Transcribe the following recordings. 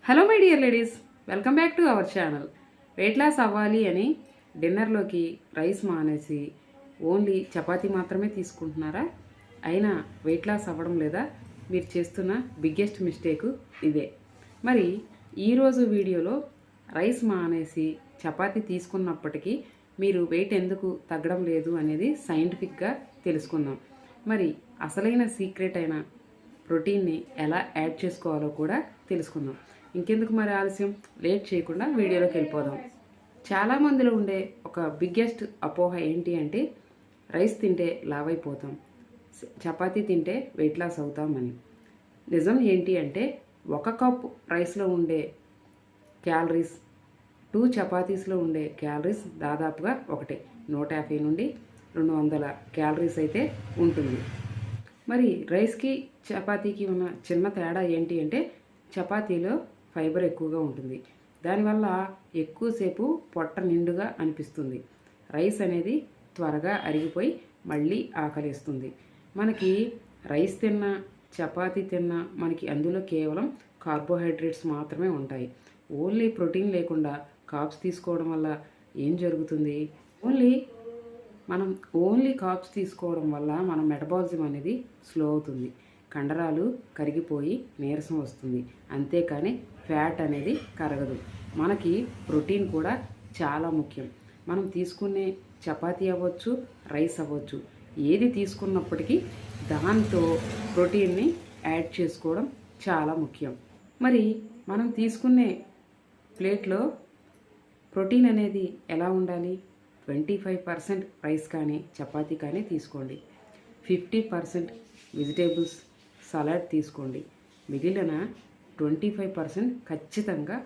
Hello my dear ladies, welcome back to our channel. Weight loss అవ్వాలి అని డిన్నర్లోకి rice మానేసి ఓన్లీ చపాతీ మాత్రమే తీసుకుంటున్నారా? అయినా వెయిట్ లాస్ అవ్వడం లేదా? మీరు చేస్తున్న బిగ్గెస్ట్ మిస్టేక్ ఇదే. మరి ఈరోజు వీడియోలో రైస్ మానేసి చపాతీ తీసుకున్నప్పటికీ మీరు వెయిట్ ఎందుకు తగ్గడం లేదు అనేది సైంటిఫిక్గా తెలుసుకుందాం. మరి అసలైన సీక్రెట్ అయిన ప్రోటీన్ని ఎలా యాడ్ చేసుకోవాలో కూడా తెలుసుకుందాం. ఇంకెందుకు మరి ఆలస్యం, లేట్ చేయకుండా వీడియోలోకి వెళ్ళిపోదాం. చాలామందిలో ఉండే ఒక బిగ్గెస్ట్ అపోహ ఏంటి అంటే రైస్ తింటే లావ్ అయిపోతాం, చపాతీ తింటే వెయిట్ లాస్ అవుతామని. నిజం ఏంటి అంటే ఒక కప్ రైస్లో ఉండే క్యాలరీస్ 2 చపాతీస్లో ఉండే క్యాలరీస్ దాదాపుగా ఒకటే, 150 నుండి 200 క్యాలరీస్ అయితే ఉంటుంది. మరి రైస్కి చపాతీకి ఉన్న చిన్న తేడా ఏంటి అంటే చపాతీలో ఫైబర్ ఎక్కువగా ఉంటుంది, దానివల్ల ఎక్కువసేపు పొట్ట నిండుగా అనిపిస్తుంది. రైస్ అనేది త్వరగా అరిగిపోయి మళ్ళీ ఆకలిస్తుంది. మనకి రైస్ తిన్నా చపాతీ తిన్నా మనకి అందులో కేవలం కార్బోహైడ్రేట్స్ మాత్రమే ఉంటాయి. ఓన్లీ ప్రోటీన్ లేకుండా కార్బ్స్ తీసుకోవడం వల్ల ఏం జరుగుతుంది? ఓన్లీ కార్బ్స్ తీసుకోవడం వల్ల మన మెటబాలిజం అనేది స్లో అవుతుంది, కండరాలు కరిగిపోయి నీరసం వస్తుంది, అంతేకాని ఫ్యాట్ అనేది కరగదు. మనకి ప్రోటీన్ కూడా చాలా ముఖ్యం. మనం తీసుకునే చపాతీ అవ్వచ్చు, రైస్ అవ్వచ్చు, ఏది తీసుకున్నప్పటికీ దాంతో ప్రోటీన్ని యాడ్ చేసుకోవడం చాలా ముఖ్యం. మరి మనం తీసుకునే ప్లేట్లో ప్రోటీన్ అనేది ఎలా ఉండాలి? 25% రైస్ కానీ చపాతీ కానీ తీసుకోండి, 50% వెజిటేబుల్స్ సలాడ్ తీసుకోండి, మిగిలిన 25% ఖచ్చితంగా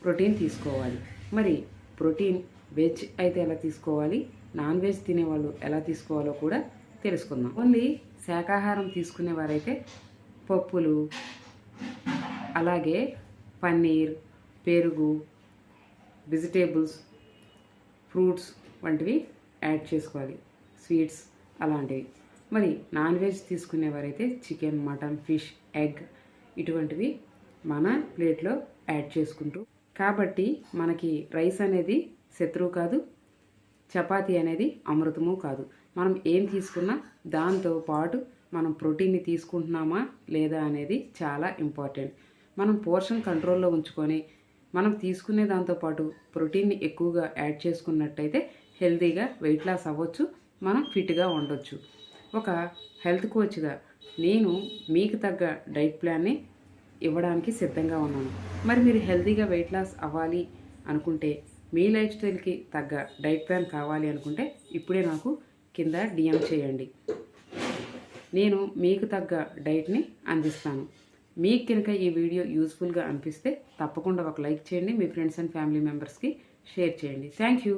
ప్రోటీన్ తీసుకోవాలి. మరి ప్రోటీన్ వెజ్ అయితే ఎలా తీసుకోవాలి, నాన్ వెజ్ తినేవాళ్ళు ఎలా తీసుకోవాలో కూడా తెలుసుకుందాం. ఓన్లీ శాకాహారం తీసుకునేవారైతే పప్పులు, అలాగే పన్నీర్, పెరుగు, వెజిటేబుల్స్, ఫ్రూట్స్ వంటివి యాడ్ చేసుకోవాలి, స్వీట్స్ అలాంటివి. మరి నాన్ వెజ్ తీసుకునేవారైతే చికెన్, మటన్, ఫిష్, ఎగ్ ఇటువంటివి మన ప్లేట్లో యాడ్ చేసుకుంటూ, కాబట్టి మనకి రైస్ అనేది శత్రువు కాదు, చపాతీ అనేది అమృతము కాదు. మనం ఏం తీసుకున్నా దాంతో పాటు మనం ప్రోటీన్ని తీసుకుంటున్నామా లేదా అనేది చాలా ఇంపార్టెంట్. మనం పోర్షన్ కంట్రోల్లో ఉంచుకొని మనం తీసుకునే దాంతోపాటు ప్రోటీన్ని ఎక్కువగా యాడ్ చేసుకున్నట్టయితే హెల్తీగా వెయిట్ లాస్ అవ్వచ్చు, మనం ఫిట్గా ఉండొచ్చు. ఒక హెల్త్ కోచ్గా నేను మీకు తగ్గ డైట్ ప్లాన్ని ఇవ్వడానికి సిద్ధంగా ఉన్నాను. మరి మీరు హెల్తీగా వెయిట్ లాస్ అవ్వాలి అనుకుంటే, మీ లైఫ్ స్టైల్కి తగ్గ డైట్ ప్లాన్ కావాలి అనుకుంటే ఇప్పుడే నాకు కింద డిఎం చేయండి, నేను మీకు తగ్గ డైట్ని అందిస్తాను. మీకు కనుక ఈ వీడియో యూస్ఫుల్గా అనిపిస్తే తప్పకుండా ఒక లైక్ చేయండి, మీ ఫ్రెండ్స్ అండ్ ఫ్యామిలీ మెంబర్స్కి షేర్ చేయండి. Thank you.